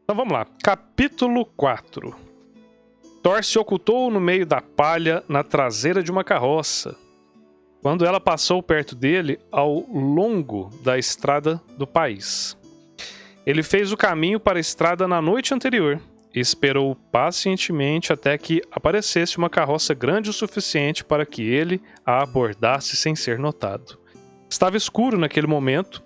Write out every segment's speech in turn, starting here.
Então vamos lá. Capítulo 4. Thor se ocultou no meio da palha na traseira de uma carroça, quando ela passou perto dele ao longo da estrada do país. Ele fez o caminho para a estrada na noite anterior e esperou pacientemente até que aparecesse uma carroça grande o suficiente para que ele a abordasse sem ser notado. Estava escuro naquele momento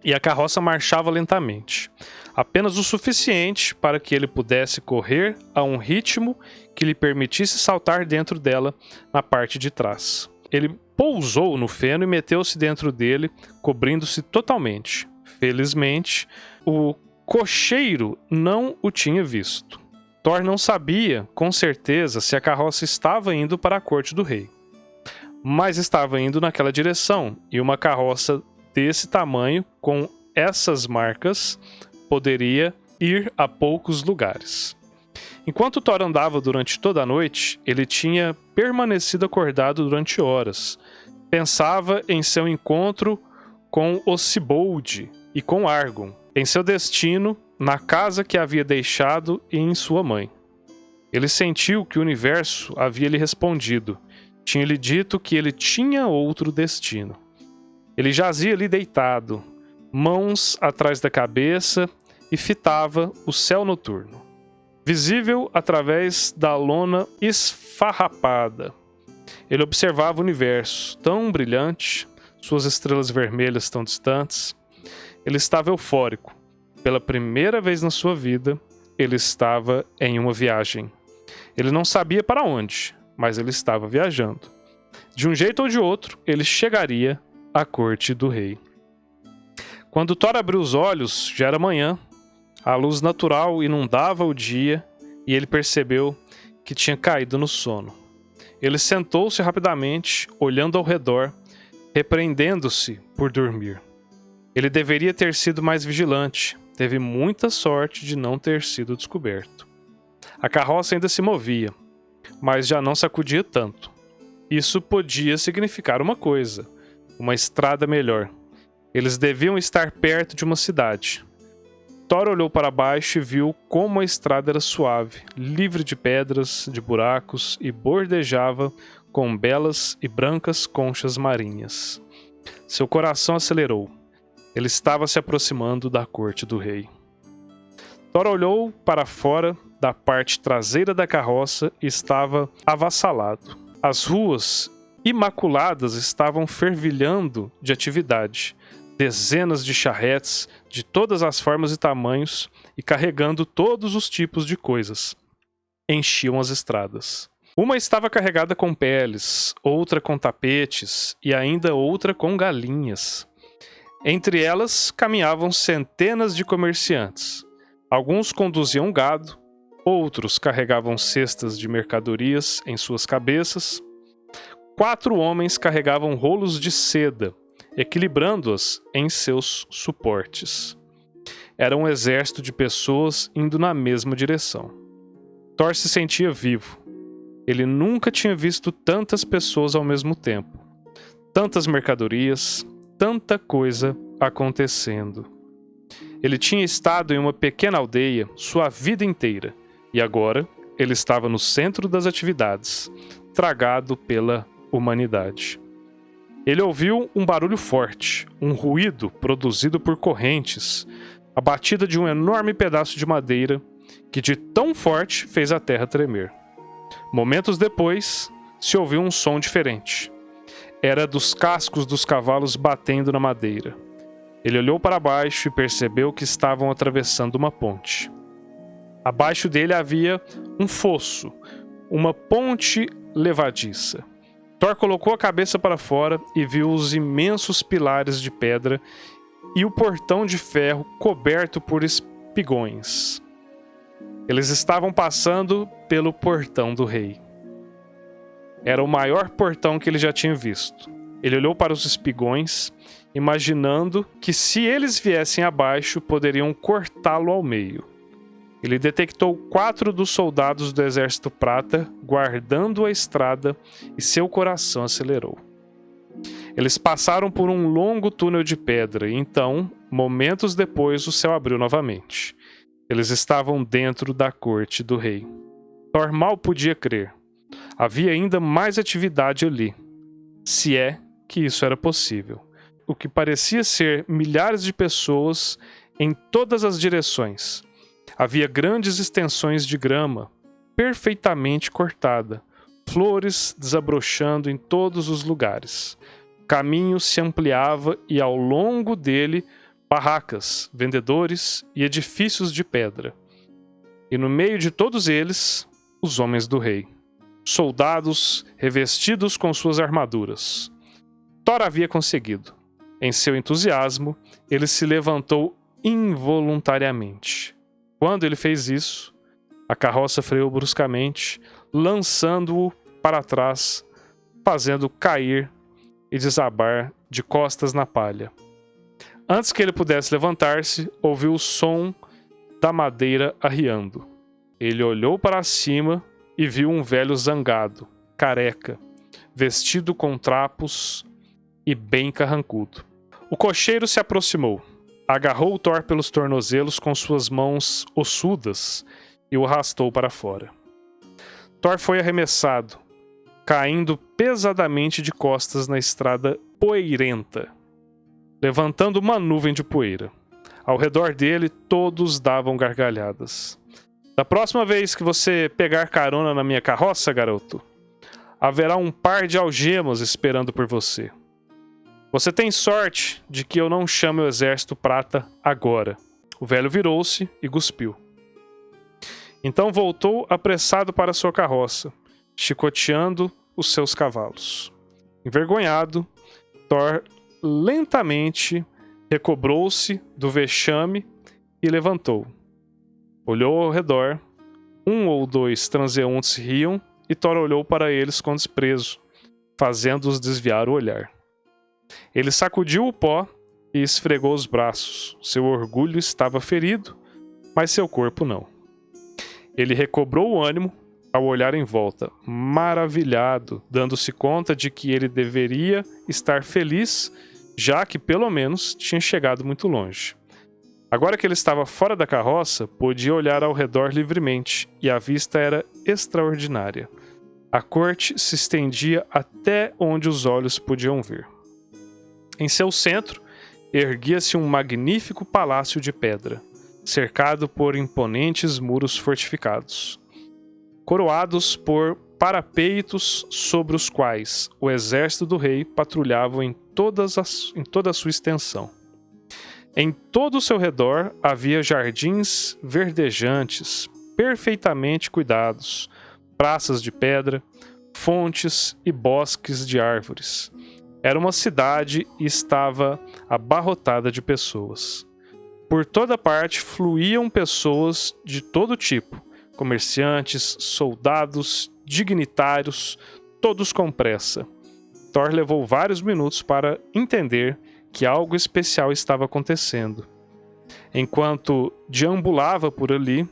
e a carroça marchava lentamente, apenas o suficiente para que ele pudesse correr a um ritmo que lhe permitisse saltar dentro dela na parte de trás. Ele pousou no feno e meteu-se dentro dele, cobrindo-se totalmente. Felizmente, o cocheiro não o tinha visto. Thor não sabia, com certeza, se a carroça estava indo para a corte do rei, mas estava indo naquela direção, e uma carroça desse tamanho, com essas marcas, poderia ir a poucos lugares. Enquanto Thor andava durante toda a noite, ele tinha permanecido acordado durante horas. Pensava em seu encontro com Ocibold e com Argon, em seu destino, na casa que havia deixado e em sua mãe. Ele sentiu que o universo havia lhe respondido. Tinha lhe dito que ele tinha outro destino. Ele jazia ali deitado, mãos atrás da cabeça, e fitava o céu noturno, visível através da lona esfarrapada. Ele observava o universo, tão brilhante, suas estrelas vermelhas tão distantes. Ele estava eufórico. Pela primeira vez na sua vida, ele estava em uma viagem. Ele não sabia para onde, mas ele estava viajando. De um jeito ou de outro, ele chegaria à corte do rei. Quando Thor abriu os olhos, já era manhã. A luz natural inundava o dia e ele percebeu que tinha caído no sono. Ele sentou-se rapidamente, olhando ao redor, repreendendo-se por dormir. Ele deveria ter sido mais vigilante. Teve muita sorte de não ter sido descoberto. A carroça ainda se movia, mas já não sacudia tanto. Isso podia significar uma coisa: uma estrada melhor. Eles deviam estar perto de uma cidade. Thor olhou para baixo e viu como a estrada era suave, livre de pedras, de buracos e bordejava com belas e brancas conchas marinhas. Seu coração acelerou. Ele estava se aproximando da corte do rei. Thor olhou para fora da parte traseira da carroça e estava avassalado. As ruas imaculadas estavam fervilhando de atividade. Dezenas de charretes de todas as formas e tamanhos e carregando todos os tipos de coisas enchiam as estradas. Uma estava carregada com peles, outra com tapetes e ainda outra com galinhas. Entre elas caminhavam centenas de comerciantes. Alguns conduziam gado, outros carregavam cestas de mercadorias em suas cabeças. 4 homens carregavam rolos de seda, equilibrando-as em seus suportes. Era um exército de pessoas indo na mesma direção. Thor se sentia vivo. Ele nunca tinha visto tantas pessoas ao mesmo tempo. Tantas mercadorias, tanta coisa acontecendo. Ele tinha estado em uma pequena aldeia sua vida inteira, e agora ele estava no centro das atividades, tragado pela humanidade. Ele ouviu um barulho forte, um ruído produzido por correntes, a batida de um enorme pedaço de madeira que de tão forte fez a terra tremer. Momentos depois, se ouviu um som diferente. Era dos cascos dos cavalos batendo na madeira. Ele olhou para baixo e percebeu que estavam atravessando uma ponte. Abaixo dele havia um fosso, uma ponte levadiça. Thor colocou a cabeça para fora e viu os imensos pilares de pedra e o portão de ferro coberto por espigões. Eles estavam passando pelo portão do rei. Era o maior portão que ele já tinha visto. Ele olhou para os espigões, imaginando que se eles viessem abaixo, poderiam cortá-lo ao meio. Ele detectou 4 dos soldados do Exército Prata guardando a estrada e seu coração acelerou. Eles passaram por um longo túnel de pedra e então, momentos depois, o céu abriu novamente. Eles estavam dentro da corte do rei. Thor mal podia crer. Havia ainda mais atividade ali, se é que isso era possível. O que parecia ser milhares de pessoas em todas as direções. Havia grandes extensões de grama, perfeitamente cortada, flores desabrochando em todos os lugares. O caminho se ampliava e ao longo dele barracas, vendedores e edifícios de pedra. E no meio de todos eles, os homens do rei, soldados revestidos com suas armaduras. Thor havia conseguido. Em seu entusiasmo, ele se levantou involuntariamente. Quando ele fez isso, a carroça freou bruscamente, lançando-o para trás, fazendo cair e desabar de costas na palha. Antes que ele pudesse levantar-se, ouviu o som da madeira arriando. Ele olhou para cima e viu um velho zangado, careca, vestido com trapos e bem carrancudo. O cocheiro se aproximou, agarrou Thor pelos tornozelos com suas mãos ossudas e o arrastou para fora. Thor foi arremessado, caindo pesadamente de costas na estrada poeirenta, levantando uma nuvem de poeira. Ao redor dele, todos davam gargalhadas. Da próxima vez que você pegar carona na minha carroça, garoto, haverá um par de algemas esperando por você. Você tem sorte de que eu não chame o exército prata agora. O velho virou-se e cuspiu. Então voltou apressado para sua carroça, chicoteando os seus cavalos. Envergonhado, Thor lentamente recobrou-se do vexame e levantou. Olhou ao redor. Um ou dois transeuntes riam e Thor olhou para eles com desprezo, fazendo-os desviar o olhar. Ele sacudiu o pó e esfregou os braços. Seu orgulho estava ferido, mas seu corpo não. Ele recobrou o ânimo ao olhar em volta, maravilhado, dando-se conta de que ele deveria estar feliz, já que pelo menos tinha chegado muito longe. Agora que ele estava fora da carroça, podia olhar ao redor livremente, e a vista era extraordinária. A corte se estendia até onde os olhos podiam ver. Em seu centro, erguia-se um magnífico palácio de pedra, cercado por imponentes muros fortificados, coroados por parapeitos sobre os quais o exército do rei patrulhava em toda a sua extensão. Em todo o seu redor havia jardins verdejantes, perfeitamente cuidados, praças de pedra, fontes e bosques de árvores. Era uma cidade e estava abarrotada de pessoas. Por toda parte fluíam pessoas de todo tipo, comerciantes, soldados, dignitários, todos com pressa. Thor levou vários minutos para entender que algo especial estava acontecendo. Enquanto deambulava por ali,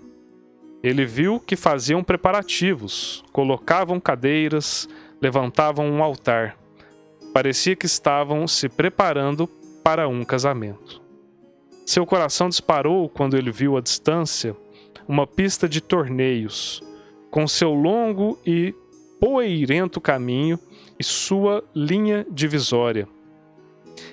ele viu que faziam preparativos, colocavam cadeiras, levantavam um altar. Parecia que estavam se preparando para um casamento. Seu coração disparou quando ele viu à distância uma pista de torneios, com seu longo e poeirento caminho e sua linha divisória.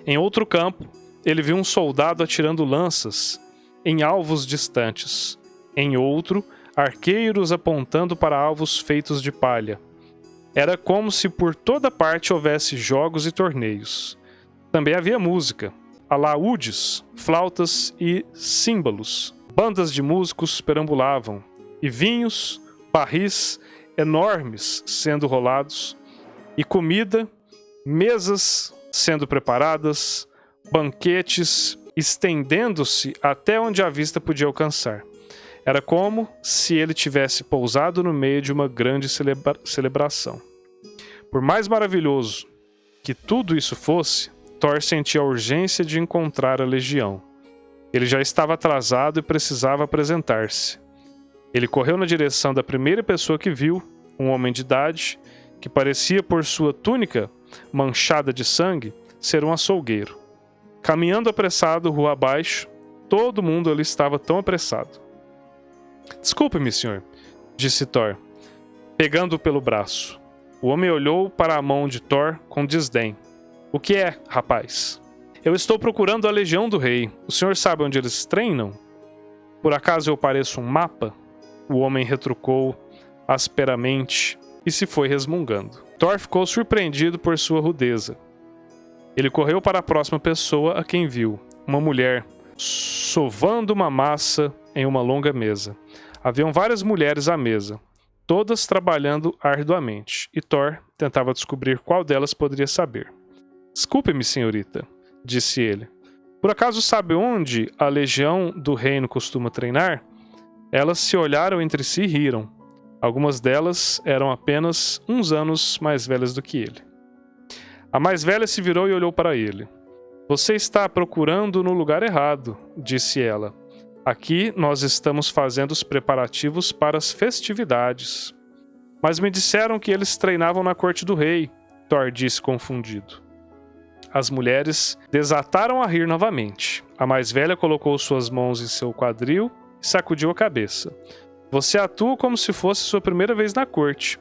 Em outro campo, ele viu um soldado atirando lanças em alvos distantes. Em outro, arqueiros apontando para alvos feitos de palha. Era como se por toda parte houvesse jogos e torneios. Também havia música, alaúdes, flautas e címbalos. Bandas de músicos perambulavam, e vinhos, barris enormes sendo rolados, e comida, mesas sendo preparadas, banquetes estendendo-se até onde a vista podia alcançar. Era como se ele tivesse pousado no meio de uma grande celebração. Por mais maravilhoso que tudo isso fosse, Thor sentia a urgência de encontrar a legião. Ele já estava atrasado e precisava apresentar-se. Ele correu na direção da primeira pessoa que viu, um homem de idade, que parecia por sua túnica manchada de sangue ser um açougueiro. Caminhando apressado rua abaixo, todo mundo ali estava tão apressado. Desculpe-me, senhor, disse Thor, pegando-o pelo braço. O homem olhou para a mão de Thor com desdém. O que é, rapaz? Eu estou procurando a Legião do Rei. O senhor sabe onde eles treinam? Por acaso eu pareço um mapa? O homem retrucou asperamente e se foi resmungando. Thor ficou surpreendido por sua rudeza. Ele correu para a próxima pessoa a quem viu, uma mulher, sovando uma massa em uma longa mesa. Haviam várias mulheres à mesa, todas trabalhando arduamente, e Thor tentava descobrir qual delas poderia saber. Desculpe-me, senhorita, disse ele. Por acaso sabe onde a Legião do Reino costuma treinar? Elas se olharam entre si e riram. Algumas delas eram apenas uns anos mais velhas do que ele. A mais velha se virou e olhou para ele. Você está procurando no lugar errado, disse ela. Aqui nós estamos fazendo os preparativos para as festividades. Mas me disseram que eles treinavam na corte do rei, Thor disse confundido. As mulheres desataram a rir novamente. A mais velha colocou suas mãos em seu quadril e sacudiu a cabeça. Você atua como se fosse sua primeira vez na corte.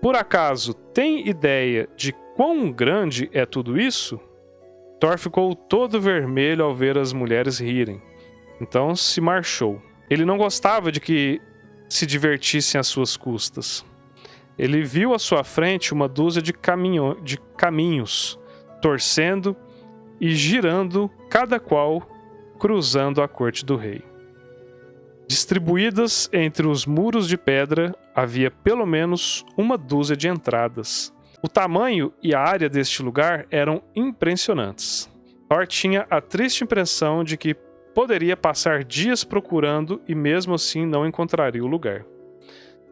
Por acaso, tem ideia de quão grande é tudo isso? Thor ficou todo vermelho ao ver as mulheres rirem. Então se marchou. Ele não gostava de que se divertissem às suas custas. Ele viu à sua frente uma dúzia de caminhos, torcendo e girando, cada qual cruzando a corte do rei. Distribuídas entre os muros de pedra, havia pelo menos uma dúzia de entradas. O tamanho e a área deste lugar eram impressionantes. Thor tinha a triste impressão de que poderia passar dias procurando e mesmo assim não encontraria o lugar.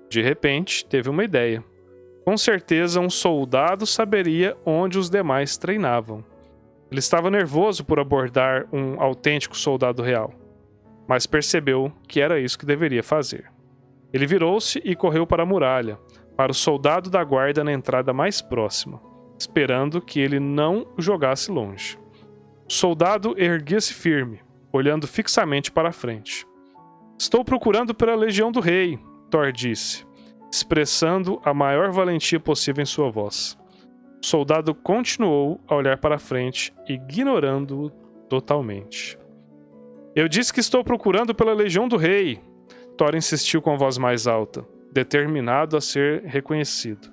De repente, teve uma ideia. Com certeza um soldado saberia onde os demais treinavam. Ele estava nervoso por abordar um autêntico soldado real, mas percebeu que era isso que deveria fazer. Ele virou-se e correu para a muralha, para o soldado da guarda na entrada mais próxima, esperando que ele não o jogasse longe. O soldado erguia-se firme, olhando fixamente para a frente. Estou procurando pela Legião do Rei, Thor disse, expressando a maior valentia possível em sua voz. O soldado continuou a olhar para a frente, ignorando-o totalmente. Eu disse que estou procurando pela Legião do Rei, Thor insistiu com a voz mais alta, determinado a ser reconhecido.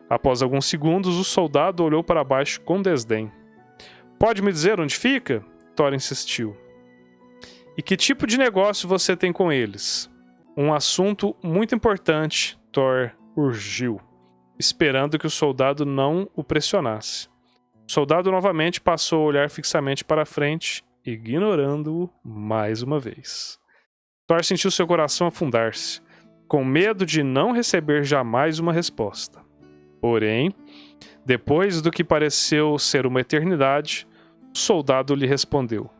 Após alguns segundos, o soldado olhou para baixo com desdém. Pode me dizer onde fica? Thor insistiu. E que tipo de negócio você tem com eles? Um assunto muito importante, Thor urgiu, esperando que o soldado não o pressionasse. O soldado novamente passou a olhar fixamente para a frente, ignorando-o mais uma vez. Thor sentiu seu coração afundar-se, com medo de não receber jamais uma resposta. Porém, depois do que pareceu ser uma eternidade, o soldado lhe respondeu.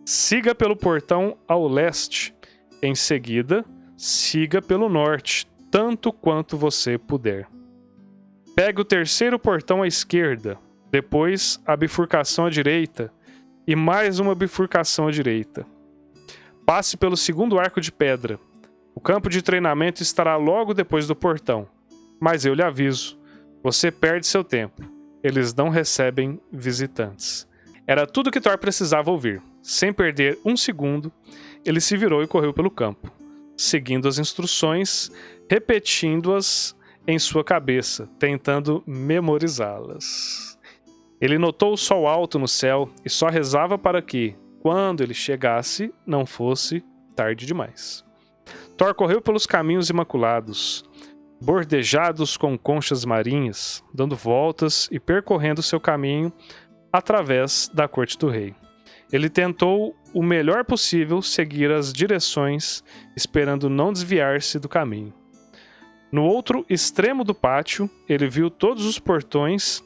Siga pelo portão ao leste. Em seguida, siga pelo norte, tanto quanto você puder. Pegue o terceiro portão à esquerda, depois a bifurcação à direita e mais uma bifurcação à direita. Passe pelo segundo arco de pedra. O campo de treinamento estará logo depois do portão. Mas eu lhe aviso, você perde seu tempo. Eles não recebem visitantes. Era tudo que Thor precisava ouvir. Sem perder um segundo, ele se virou e correu pelo campo, seguindo as instruções, repetindo-as em sua cabeça, tentando memorizá-las. Ele notou o sol alto no céu e só rezava para que, quando ele chegasse, não fosse tarde demais. Thor correu pelos caminhos imaculados, bordejados com conchas marinhas, dando voltas e percorrendo seu caminho através da corte do rei. Ele tentou o melhor possível seguir as direções, esperando não desviar-se do caminho. No outro extremo do pátio, ele viu todos os portões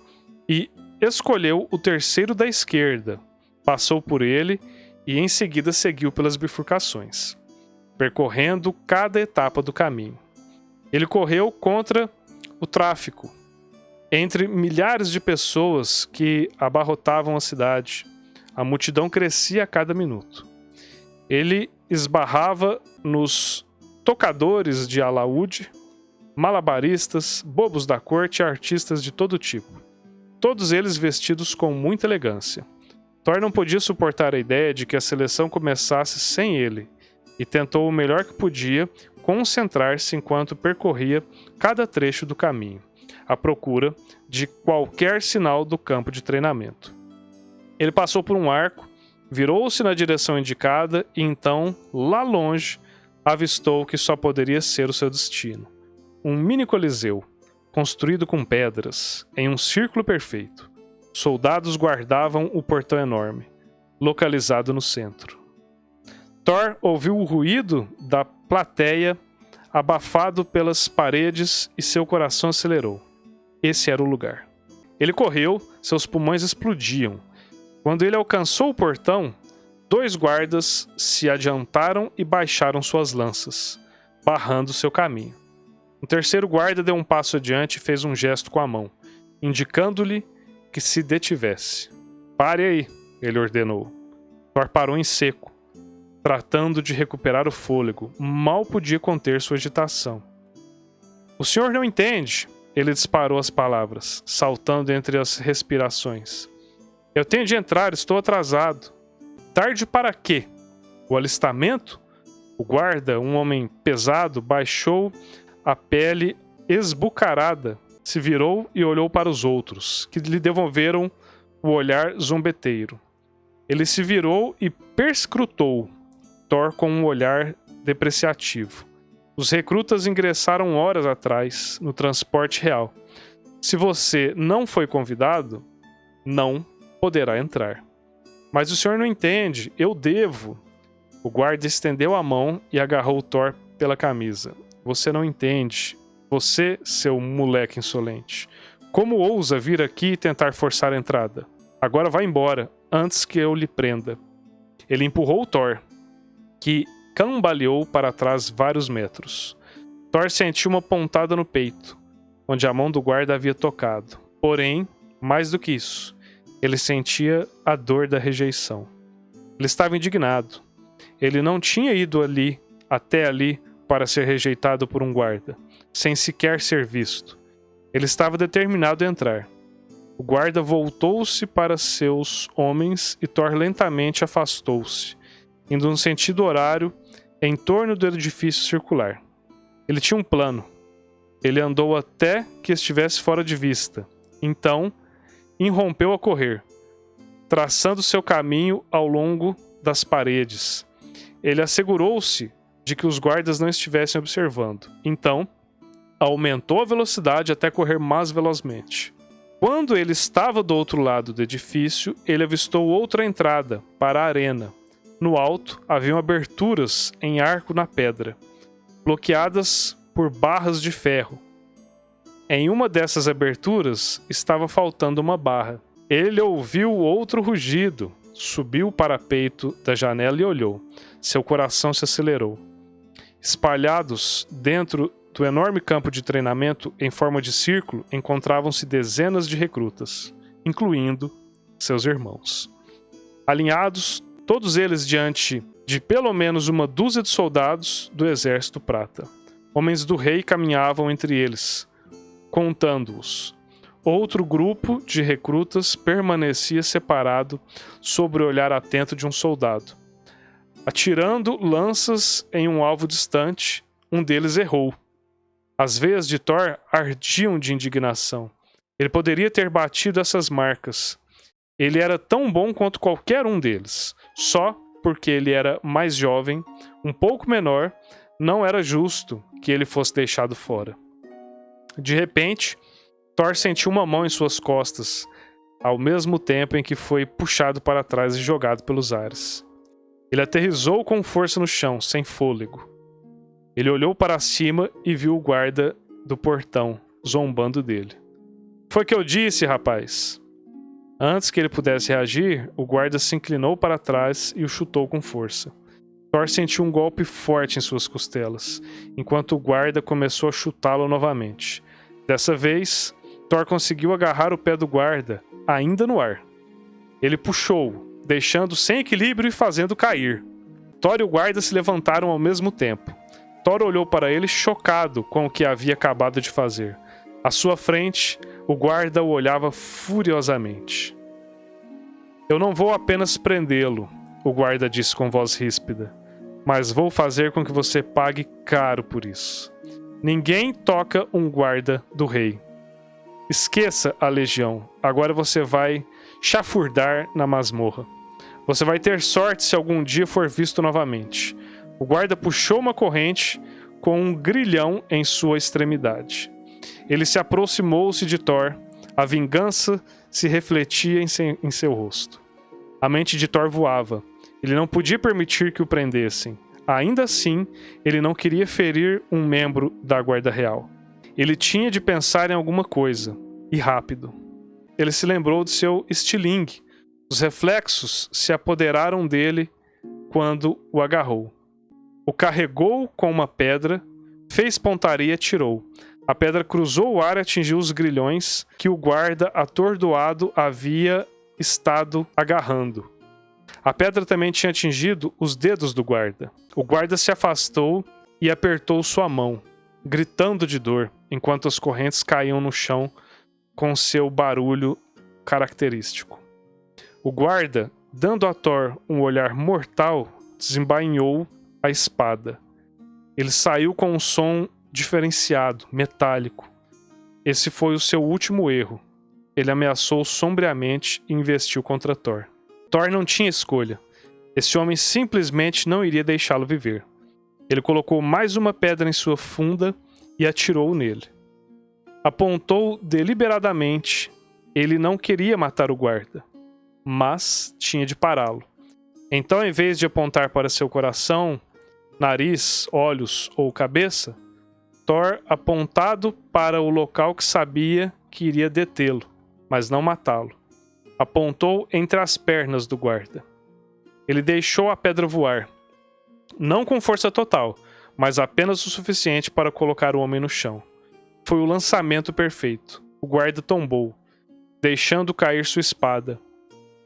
e escolheu o terceiro da esquerda, passou por ele e em seguida seguiu pelas bifurcações, percorrendo cada etapa do caminho. Ele correu contra o tráfico, entre milhares de pessoas que abarrotavam a cidade. A multidão crescia a cada minuto. Ele esbarrava nos tocadores de alaúde, malabaristas, bobos da corte e artistas de todo tipo. Todos eles vestidos com muita elegância. Thor não podia suportar a ideia de que a seleção começasse sem ele, e tentou o melhor que podia concentrar-se enquanto percorria cada trecho do caminho, à procura de qualquer sinal do campo de treinamento. Ele passou por um arco, virou-se na direção indicada e então, lá longe, avistou o que só poderia ser o seu destino. Um mini coliseu, construído com pedras, em um círculo perfeito. Soldados guardavam o portão enorme, localizado no centro. Thor ouviu o ruído da plateia abafado pelas paredes e seu coração acelerou. Esse era o lugar. Ele correu, seus pulmões explodiam. Quando ele alcançou o portão, 2 guardas se adiantaram e baixaram suas lanças, barrando seu caminho. Um terceiro guarda deu um passo adiante e fez um gesto com a mão, indicando-lhe que se detivesse. "Pare aí", ele ordenou. Thor parou em seco, tratando de recuperar o fôlego. Mal podia conter sua agitação. "O senhor não entende", ele disparou as palavras, saltando entre as respirações. "Eu tenho de entrar, estou atrasado." "Tarde para quê? O alistamento?" O guarda, um homem pesado, baixou a pele esbucarada, se virou e olhou para os outros, que lhe devolveram o olhar zombeteiro. Ele se virou e perscrutou Thor com um olhar depreciativo. "Os recrutas ingressaram horas atrás no transporte real. Se você não foi convidado, não poderá entrar." "Mas o senhor não entende, eu devo." O guarda estendeu a mão e agarrou Thor pela camisa. "Você não entende. Você, seu moleque insolente. Como ousa vir aqui e tentar forçar a entrada? Agora vá embora, antes que eu lhe prenda." Ele empurrou Thor, que cambaleou para trás vários metros. Thor sentiu uma pontada no peito, onde a mão do guarda havia tocado. Porém, mais do que isso, ele sentia a dor da rejeição. Ele estava indignado. Ele não tinha ido até ali, para ser rejeitado por um guarda, sem sequer ser visto. Ele estava determinado a entrar. O guarda voltou-se para seus homens e Thor lentamente afastou-se, indo no sentido horário em torno do edifício circular. Ele tinha um plano. Ele andou até que estivesse fora de vista. Então, irrompeu a correr, traçando seu caminho ao longo das paredes. Ele assegurou-se de que os guardas não estivessem observando. Então, aumentou a velocidade até correr mais velozmente. Quando ele estava do outro lado do edifício, ele avistou outra entrada para a arena. No alto, haviam aberturas em arco na pedra, bloqueadas por barras de ferro. Em uma dessas aberturas, estava faltando uma barra. Ele ouviu outro rugido, subiu o parapeito da janela e olhou. Seu coração se acelerou. Espalhados dentro do enorme campo de treinamento em forma de círculo, encontravam-se dezenas de recrutas, incluindo seus irmãos. Alinhados, todos eles diante de pelo menos uma dúzia de soldados do Exército Prata. Homens do rei caminhavam entre eles, contando-os. Outro grupo de recrutas permanecia separado sob o olhar atento de um soldado. Atirando lanças em um alvo distante, um deles errou. As veias de Thor ardiam de indignação. Ele poderia ter batido essas marcas. Ele era tão bom quanto qualquer um deles. Só porque ele era mais jovem, um pouco menor, não era justo que ele fosse deixado fora. De repente, Thor sentiu uma mão em suas costas, ao mesmo tempo em que foi puxado para trás e jogado pelos ares. Ele aterrissou com força no chão, sem fôlego. Ele olhou para cima e viu o guarda do portão, zombando dele. "Foi o que eu disse, rapaz." Antes que ele pudesse reagir, o guarda se inclinou para trás e o chutou com força. Thor sentiu um golpe forte em suas costelas, enquanto o guarda começou a chutá-lo novamente. Dessa vez, Thor conseguiu agarrar o pé do guarda, ainda no ar. Ele puxou-o, deixando sem equilíbrio e fazendo cair. Thor e o guarda se levantaram ao mesmo tempo. Thor olhou para ele chocado com o que havia acabado de fazer. À sua frente, o guarda o olhava furiosamente. Eu não vou apenas prendê-lo, o guarda disse com voz ríspida, mas vou fazer com que você pague caro por isso. Ninguém toca um guarda do rei. Esqueça a legião, agora você vai chafurdar na masmorra. Você vai ter sorte se algum dia for visto novamente. O guarda puxou uma corrente com um grilhão em sua extremidade. Ele se aproximou-se de Thor. A vingança se refletia em seu rosto. A mente de Thor voava. Ele não podia permitir que o prendessem. Ainda assim, ele não queria ferir um membro da guarda real. Ele tinha de pensar em alguma coisa, e rápido. Ele se lembrou de seu estilingue. Os reflexos se apoderaram dele quando o agarrou. O carregou com uma pedra, fez pontaria e atirou. A pedra cruzou o ar e atingiu os grilhões que o guarda atordoado havia estado agarrando. A pedra também tinha atingido os dedos do guarda. O guarda se afastou e apertou sua mão, gritando de dor, enquanto as correntes caíam no chão com seu barulho característico. O guarda, dando a Thor um olhar mortal, desembainhou a espada. Ele saiu com um som diferenciado, metálico. Esse foi o seu último erro. Ele ameaçou sombriamente e investiu contra Thor. Thor não tinha escolha. Esse homem simplesmente não iria deixá-lo viver. Ele colocou mais uma pedra em sua funda e atirou nele. Apontou deliberadamente. Ele não queria matar o guarda, mas tinha de pará-lo. Então, em vez de apontar para seu coração, nariz, olhos ou cabeça, Thor apontado para o local que sabia que iria detê-lo, mas não matá-lo. Apontou entre as pernas do guarda. Ele deixou a pedra voar, não com força total, mas apenas o suficiente para colocar o homem no chão. Foi o lançamento perfeito. O guarda tombou, deixando cair sua espada,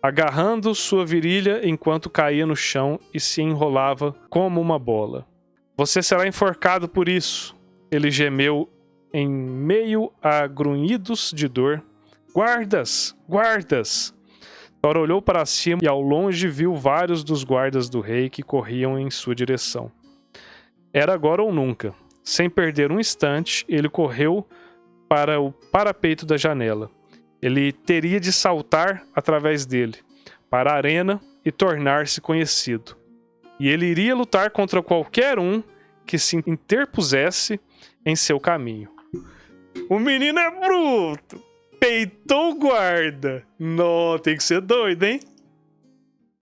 agarrando sua virilha enquanto caía no chão e se enrolava como uma bola. Você será enforcado por isso, ele gemeu em meio a grunhidos de dor. Guardas! Guardas! Thor olhou para cima e ao longe viu vários dos guardas do rei que corriam em sua direção. Era agora ou nunca. Sem perder um instante, ele correu para o parapeito da janela. Ele teria de saltar através dele, para a arena e tornar-se conhecido. E ele iria lutar contra qualquer um que se interpusesse em seu caminho. O menino é bruto! Peitou o guarda! Não, tem que ser doido, hein?